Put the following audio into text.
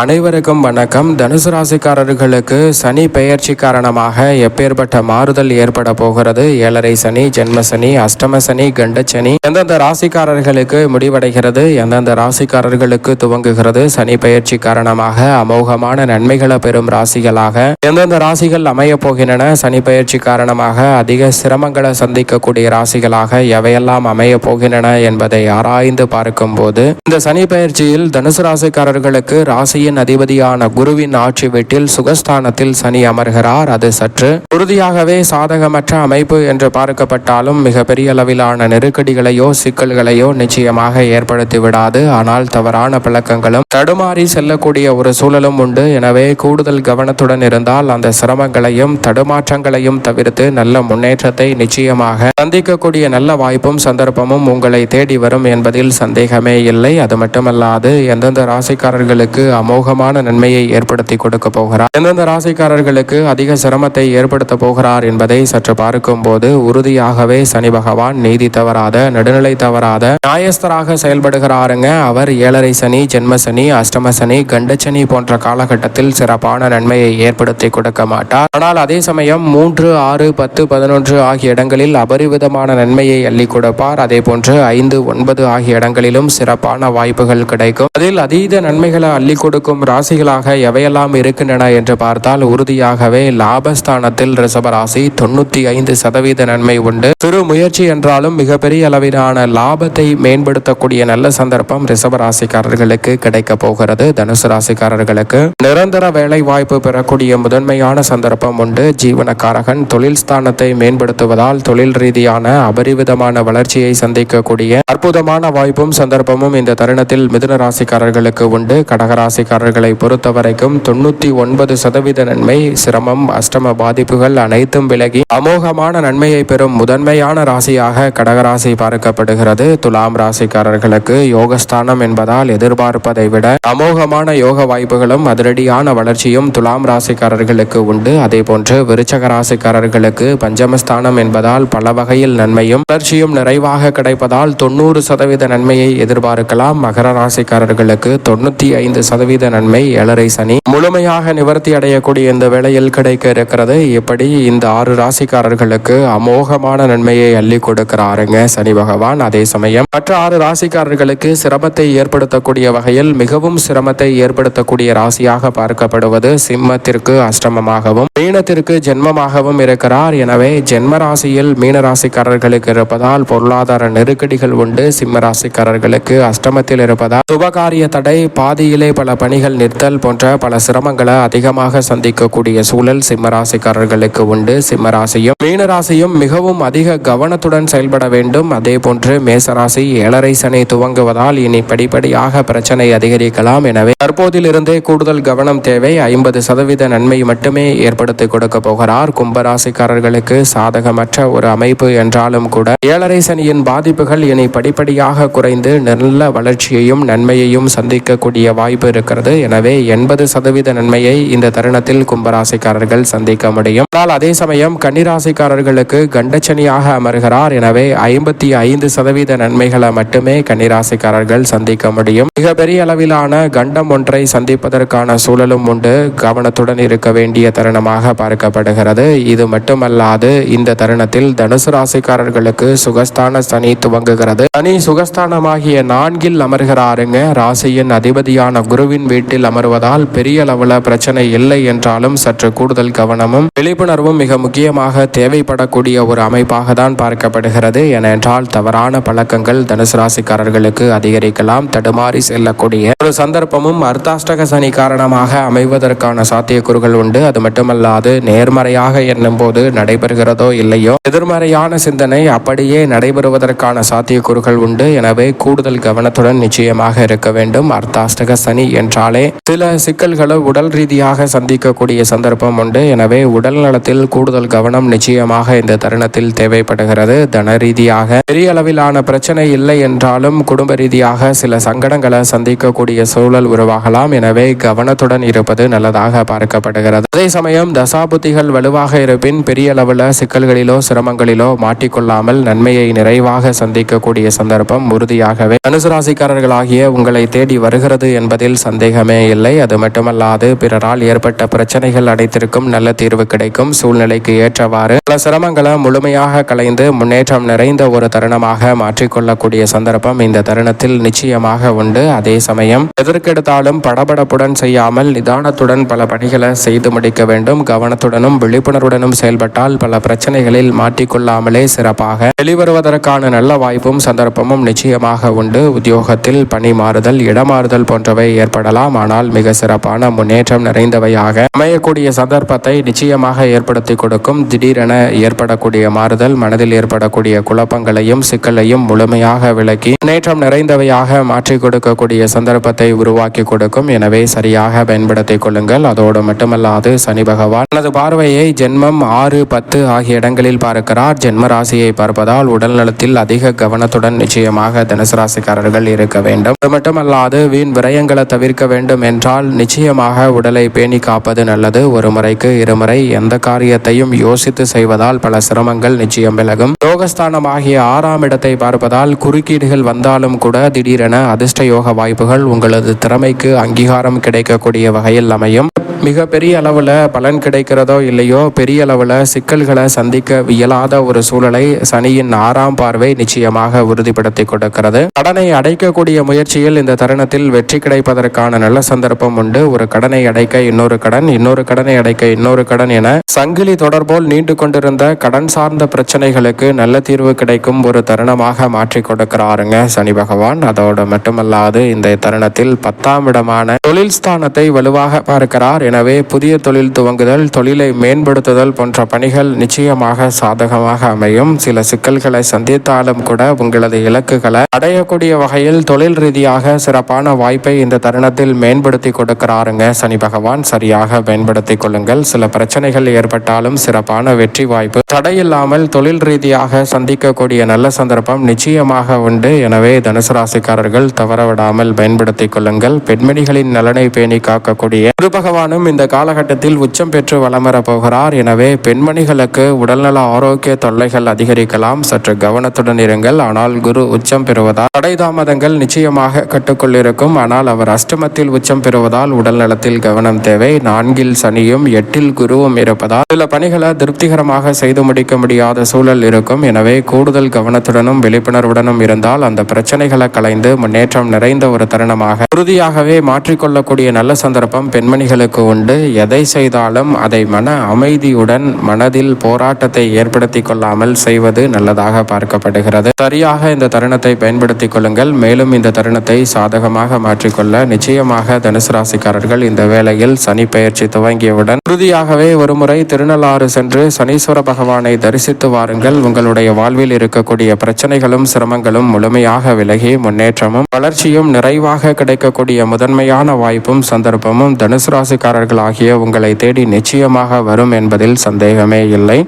அனைவருக்கும் வணக்கம். தனுசு ராசிக்காரர்களுக்கு சனி பெயர்ச்சி காரணமாக எப்பேற்பட்ட மாறுதல் ஏற்பட போகிறது? ஏழரை சனி, ஜென்ம சனி, அஷ்டம சனி, கண்டச்சனி எந்தெந்த ராசிக்காரர்களுக்கு முடிவடைகிறது, எந்தெந்த ராசிக்காரர்களுக்கு துவங்குகிறது? சனி பெயர்ச்சி காரணமாக அமோகமான நன்மைகளை பெறும் ராசிகளாக எந்தெந்த ராசிகள் அமைய போகின்றன? சனி பெயர்ச்சி காரணமாக அதிக சிரமங்களை சந்திக்கக்கூடிய ராசிகளாக எவையெல்லாம் அமைய போகின்றன என்பதை ஆராய்ந்து பார்க்கும் போது, இந்த சனி பெயர்ச்சியில் தனுசு ராசிக்காரர்களுக்கு ராசியின் அதிபதியான குருவின் ஆட்சி வீட்டில் சுகஸ்தானத்தில் சனி அமர்கிறார். அது சற்று உறுதியாகவே சாதகமற்ற அமைப்பு என்று பார்க்கப்பட்டாலும் மிகப்பெரிய அளவிலான நெருக்கடிகளையோ சிக்கல்களையோ நிச்சயமாக ஏற்படுத்தி விடாது. ஆனால் தவறான பழக்கங்களும் தடுமாறி செல்லக்கூடிய ஒரு சூழலும் உண்டு. எனவே கூடுதல் கவனத்துடன் இருந்தால் அந்த சிரமங்களையும் தடுமாற்றங்களையும் தவிர்த்து நல்ல முன்னேற்றத்தை நிச்சயமாக சந்திக்கக்கூடிய நல்ல வாய்ப்பும் சந்தர்ப்பமும் உங்களை தேடி வரும் என்பதில் சந்தேகமே இல்லை. அது மட்டுமல்லாது எந்தெந்த ராசிக்காரர்களுக்கு அமோகமான நன்மையை ஏற்படுத்தி கொடுக்க போகிறார், எந்தெந்த ராசிக்காரர்களுக்கு அதிக சிரமத்தை ஏற்படுத்த போகிறார் என்பதை சற்று பார்க்கும் போது உறுதியாகவே சனி பகவான் நீதி தவறாத, நடுநிலை தவறாத நியாயஸ்தராக செயல்படுகிறாருங்க. அவர் ஏழரை சனி, ஜென்ம சனி, அஷ்டம சனி, கண்டச்சனி போன்ற காலகட்டத்தில் சிறப்பான நன்மையை ஏற்படுத்தி கொடுக்க மாட்டார். ஆனால் அதே சமயம் 3, 6, 10, 11 ஆகிய இடங்களில் அபரிவிதமான நன்மையை அள்ளி கொடுப்பார். அதே போன்று 5, 9 ஆகிய இடங்களிலும் சிறப்பான வாய்ப்புகள் கிடைக்கும். அதில் அதீத நன்மைகளை அள்ளி கொடுக்கும் ராசிகளாக எவையெல்லாம் இருக்கின்றன என்று பார்த்தால் உறுதியாகவே லாபஸ்தானத்தில் ரிஷபராசி 95% நன்மை உண்டு. சிறு முயற்சி என்றாலும் மிகப்பெரிய அளவிலான லாபத்தை மேம்படுத்தக்கூடிய நல்ல சந்தர்ப்பம் ரிஷபராசிக்காரர்களுக்கு கிடைக்க போகிறது. தனுசு ராசிக்காரர்களுக்கு நிரந்தர வேலை வாய்ப்பு பெறக்கூடிய முதன்மையான சந்தர்ப்பம் உண்டு. ஜீவனக்காரகன் தொழில் ஸ்தானத்தை மேம்படுத்துவதால் தொழில் ரீதியான அபரிவிதமான வளர்ச்சியை சந்திக்கக்கூடிய அற்புதமான வாய்ப்பும் சந்தர்ப்பமும் இந்த தருணத்தில் மிதுன ராசிக்காரர்களுக்கு உண்டு. கடகராசிக்காரர்களை பொறுத்தவரைக்கும் 99% நன்மை, சிரமம், அஷ்டம பாதிப்புகள் அனைத்தும் விலகி அமோகமான நன்மையை பெறும் முதன்மையான ராசியாக கடகராசி பார்க்கப்படுகிறது. துலாம் ராசிக்காரர்களுக்கு யோகஸ்தானம் என்பதால் எதிர்பார்ப்பதை விட அமோகமான யோக வாய்ப்புகளும் அதிரடியான வளர்ச்சியும் துலாம் ராசிக்காரர்களுக்கு உண்டு. அதே போன்று விருச்சக ராசிக்காரர்களுக்கு பஞ்சமஸ்தானம் என்பதால் பல வகையில் நன்மையும் வளர்ச்சியும் நிறைவாக கிடைப்பதால் 90% நன்மையை எதிர்பார்க்கலாம். மகர ராசிக்காரர்களுக்கு 95% நன்மை, ஏழரை சனி முழுமையாக நிவர்த்தி அடையக்கூடிய இந்த வேளையில் கிடைக்க இருக்கிறது. இப்படி இந்த 6 ராசிக்காரர்களுக்கு அமோகமான நன்மையை அள்ளி கொடுக்கிறாருங்க சனி பகவான். அதே சமயம் மற்ற 6 ராசிக்காரர்களுக்கு சிரமத்தை ஏற்படுத்தக்கூடிய வகையில் மிகவும் சிரமத்தை ஏற்படுத்தக்கூடிய ராசியாக பார்க்கப்படுவது சிம்மத்திற்கு அஷ்டமமாகவும் மீனத்திற்கு ஜென்மமாகவும் இருக்கிறார். எனவே ஜென்ம ராசியில் மீன ராசிக்காரர்களுக்கு இருப்பதால் பொருளாதார நெருக்கடிகள் உண்டு. சிம்ம ராசிக்காரர்களுக்கு அஷ்டமத்தில் இருப்பதால் சுபகாரிய தடை, பாதியிலே பல பணிகள் நிறுத்தல் போன்ற பல சிரமங்களை அதிகமாக சந்திக்கக்கூடிய சூழல் சிம்மராசிக்காரர்களுக்கு உண்டு. சிம்மராசியும் மீனராசியும் மிகவும் அதிக கவனத்துடன் செயல்பட வேண்டும். அதே போன்று மேசராசி ஏழரை சனி துவங்குவதால் இனி படிப்படியாக பிரச்சனை அதிகரிக்கலாம். எனவே தற்போதிலிருந்தே கூடுதல் கவனம் தேவை. 50% நன்மை மட்டுமே ஏற்படுத்தி கொடுக்க போகிறார். கும்பராசிக்காரர்களுக்கு சாதகமற்ற ஒரு அமைப்பு என்றாலும் கூட ஏழரை சனியின் பாதிப்புகள் இனி படிப்படியாக குறைந்து நல்ல வளர்ச்சியையும் நன்மையையும் சந்திக்கக்கூடிய வாய்ப்பு இருக்கிறது. எனவே 80% நன்மையை இந்த தருணத்தில் கும்பராசிக்காரர்கள் சந்திக்க முடியும். ஆனால் அதே சமயம் கன்னிராசிக்காரர்களுக்கு கண்டச்சனியாக அமர்கிறார். எனவே 55% நன்மைகளை மட்டுமே கன்னிராசிக்காரர்கள் சந்திக்க முடியும். மிகப்பெரிய அளவிலான கண்டம் ஒன்றை சந்திப்பதற்கான சூழலும் உண்டு. கவனத்துடன் இருக்க வேண்டிய தருணமாக பார்க்கப்படுகிறது. இது மட்டுமல்லாது இந்த தருணத்தில் தனுசு ராசிக்காரர்களுக்கு சுகஸ்தான சனி துவங்குகிறது. சனி சுகஸ்தானமாகிய 4 அமர்கிறாருங்க. ராசியின் அதிபதியான குருவின் வீட்டில் அமர்வதால் பெரிய அளவுல பிரச்சனை இல்லை என்றாலும் சற்று கூடுதல் கவனமும் விழிப்புணர்வும் மிக முக்கியமாக தேவைப்படக்கூடிய ஒரு அமைப்பாக தான் பார்க்கப்படுகிறது. ஏனென்றால் தவறான பழக்கங்கள் தனுசு ராசிக்காரர்களுக்கு அதிகரிக்கலாம். தடுமாறி செல்லக்கூடிய ஒரு சந்தர்ப்பமும் அர்த்தாஷ்டக சனி காரணமாக அமைவதற்கான சாத்தியக்கூறுகள் உண்டு. அது மட்டுமல்லாது நேர்மறையாக எண்ணும் போது நடைபெறுகிறதோ இல்லையோ எதிர்மறையான சிந்தனை அப்படியே நடைபெறுவதற்கான சாத்தியக்கூறுகள் உண்டு. எனவே கூடுதல் கவனத்துடன் நிச்சயமாக இருக்க வேண்டும். அர்த்தாஷ்டக சனி என்றாலே சில சிக்கல்களும் சவால்களும் உடல் ரீதியாக சந்திக்கக்கூடிய சந்தர்ப்பம் உண்டு. எனவே உடல் நலத்தில் கூடுதல் கவனம் நிச்சயமாக இந்த தருணத்தில் தேவைப்படுகிறது. தன ரீதியாக பெரிய அளவிலான பிரச்சனை இல்லை என்றாலும் குடும்ப ரீதியாக சில சங்கடங்களை சந்திக்கக்கூடிய சூழல் உருவாகலாம். எனவே கவனத்துடன் இருப்பது நல்லதாக பார்க்கப்படுகிறது. அதே சமயம் தசாபுத்திகள் வலுவாக இருப்பின் பெரிய அளவில் சிக்கல்களிலோ சிரமங்களிலோ மாட்டிக்கொள்ளாமல் நன்மையை நிறைவாக சந்திக்கக்கூடிய சந்தர்ப்பம் உறுதியாகவே தனுசு ராசிக்காரர்களாகிய உங்களை தேடி வருகிறது என்பதில் சந்தேகமே இல்லை. அது மட்டுமல்லாது பிறரால் ஏற்பட்ட பிரச்சனைகள் அனைத்திற்கும் நல்ல தீர்வு கிடைக்கும். சூழ்நிலைக்கு ஏற்றவாறு பல சிரமங்களை முழுமையாக களைந்து முன்னேற்றம் நிறைந்த ஒரு தருணமாக மாற்றிக்கொள்ளக்கூடிய சந்தர்ப்பம் இந்த தருணத்தில் நிச்சயமாக உண்டு. அதே சமயம் எதற்கெடுத்தாலும் படபடப்புடன் செய்யாமல் நிதானத்துடன் பல பணிகளை செய்து முடிக்க வேண்டும். கவனத்துடனும் விழிப்புணர்வுடனும் செயல்பட்டால் பல பிரச்சனைகளில் மாட்டிக்கொள்ளாமலே சிறப்பாக வெளிவருவதற்கான நல்ல வாய்ப்பும் சந்தர்ப்பமும் நிச்சயமாக உண்டு. உத்தியோகத்தில் பணி மாறுதல் இடமாறுதல் போன்றவை ஏற்படலாம். ஆனால் மிக சிறப்பான முன்னேற்றம் நிறைந்தவையாக அமையக்கூடிய சந்தர்ப்பத்தை நிச்சயமாக ஏற்படுத்தி கொடுக்கும். திடீரென ஏற்படக்கூடிய மாறுதல் மனதில் ஏற்படக்கூடிய குழப்பங்களையும் சிக்கலையும் முழுமையாக விலக்கி முன்னேற்றம் நிறைந்தவையாக மாற்றிக் கொடுக்கக்கூடிய சந்தர்ப்பத்தை உருவாக்கி கொடுக்கும். எனவே சரியாக பயன்படுத்திக் கொள்ளுங்கள். அதோடு மட்டுமல்லாது சனி பகவான் தனது பார்வையை ஜென்மம் 6, 10 ஆகிய இடங்களில் பார்க்கிறார். ஜென்ம ராசியை பார்ப்பதால் உடல் நலத்தில் அதிக கவனத்துடன் நிச்சயமாக தனுசு ராசிக்காரர்கள் இருக்க வேண்டும். அது மட்டுமல்லாது வீண் விரயங்களை தவிர்க்க வேண்டும் என்றால் நிச்சயமாக உடலை பேணி காப்பது நல்லது. ஒரு முறைக்கு இருமுறை எந்த காரியத்தையும் யோசித்து செய்வதால் பல சிரமங்கள் நிச்சயம் விலகும். யோகஸ்தானமாகிய 6ஆம் இடத்தை பார்ப்பதால் குறுக்கீடுகள் வந்தாலும் கூட திடீரென அதிர்ஷ்ட யோக வாய்ப்புகள் உங்களது திறமைக்கு அங்கீகாரம் கிடைக்கக்கூடிய வகையில் அமையும். மிக பெரிய அளவில் பலன் கிடைக்கிறதோ இல்லையோ பெரிய அளவில் சிக்கல்களை சந்திக்க இயலாத ஒரு சூழலை சனியின் 6ஆம் பார்வை நிச்சயமாக உறுதிப்படுத்தி கொடுக்கிறது. கடனை அடைக்கக்கூடிய முயற்சியில் இந்த தருணத்தில் வெற்றி கிடைப்பதற்கான நல்ல சந்தர்ப்பம் உண்டு. ஒரு கடனை அடைக்க இன்னொரு கடன், இன்னொரு கடனை அடைக்க இன்னொரு கடன் என சங்கிலி தொடர்போல் நீண்டு கொண்டிருந்த கடன் சார்ந்த பிரச்சனைகளுக்கு நல்ல தீர்வு கிடைக்கும் ஒரு தருணமாக மாற்றி கொடுக்கிறாருங்க சனி பகவான். அதோடு மட்டுமல்லாது இந்த தருணத்தில் 10ஆம் இடமான தொழில் ஸ்தானத்தை வலுவாக பார்க்கிறார். எனவே புதிய தொழில் துவங்குதல், தொழிலை மேம்படுத்துதல் போன்ற பணிகள் நிச்சயமாக சாதகமாக அமையும். சில சிக்கல்களை சந்தித்தாலும் கூட உங்களது இலக்குகளை அடையக்கூடிய வகையில் தொழில் ரீதியாக சிறப்பான வாய்ப்பை இந்த தருணத்தில் மேம்படுத்தி கொடுக்கிறாருங்க சனி பகவான். சரியாக பயன்படுத்தி கொள்ளுங்கள். சில பிரச்சனைகள் ஏற்பட்டாலும் சிறப்பான வெற்றி வாய்ப்பு தடையில்லாமல் தொழில் ரீதியாக சந்திக்கக்கூடிய நல்ல சந்தர்ப்பம் நிச்சயமாக உண்டு. எனவே தனுசு ராசிக்காரர்கள் தவறவிடாமல் பயன்படுத்திக் கொள்ளுங்கள். பெண்மணிகளின் நலனை பேணி காக்கக்கூடிய குரு பகவானும் இந்த காலகட்டத்தில் உச்சம் பெற்று வலம் வரப் போகிறார். எனவே பெண்மணிகளுக்கு உடல்நல ஆரோக்கிய தொல்லைகள் அதிகரிக்கலாம். சற்று கவனத்துடன் இருங்கள். ஆனால் குரு உச்சம் பெறுவதால் தடை தாமதங்கள் நிச்சயமாக கட்டுக்குள் இருக்கும். ஆனால் அவர் அஷ்டமத்தில் உச்சம் பெறுவதால் உடல் நலத்தில் கவனம் தேவை. 4இல் சனியும் 8இல் குருவும் இருப்பதால் சில பணிகளை திருப்திகரமாக செய்து முடிக்க முடியாத சூழல் இருக்கும். எனவே கூடுதல் கவனத்துடனும் விழிப்புணர்வுடனும் இருந்தால் அந்த பிரச்சனைகளை களைந்து முன்னேற்றம் நிறைந்த ஒரு தருணமாக உறுதியாகவே மாற்றிக்கொள்ளக்கூடிய நல்ல சந்தர்ப்பம் பெண்மணிகளுக்கு உண்டு. எதை செய்தாலும் அதை மன அமைதியுடன் மனதில் போராட்டத்தை ஏற்படுத்திக் கொள்ளாமல் செய்வது நல்லதாக பார்க்கப்படுகிறது. சரியாக இந்த தருணத்தை பயன்படுத்திக் கொள்ளுங்கள். மேலும் இந்த தருணத்தை சாதகமாக மாற்றிக்கொள்ள நிச்சயமாக தனுசு ராசிக்காரர்கள் இந்த வேளையில் சனி பெயர்ச்சி துவங்கியவுடன் உறுதியாகவே ஒருமுறை திருநள்ளாறு சென்று சனீஸ்வர பகவானை தரிசித்து வாருங்கள். உங்களுடைய வாழ்வில் இருக்கக்கூடிய பிரச்சனைகளும் சிரமங்களும் முழுமையாக விலகி முன்னேற்றமும் வளர்ச்சியும் நிறைவாக கிடைக்கக்கூடிய முதன்மையான வாய்ப்பும் சந்தர்ப்பமும் தனுசு ராசிக்காரர்கள் ஆகிய உங்களை தேடி நிச்சயமாக வரும் என்பதில் சந்தேகமே இல்லை.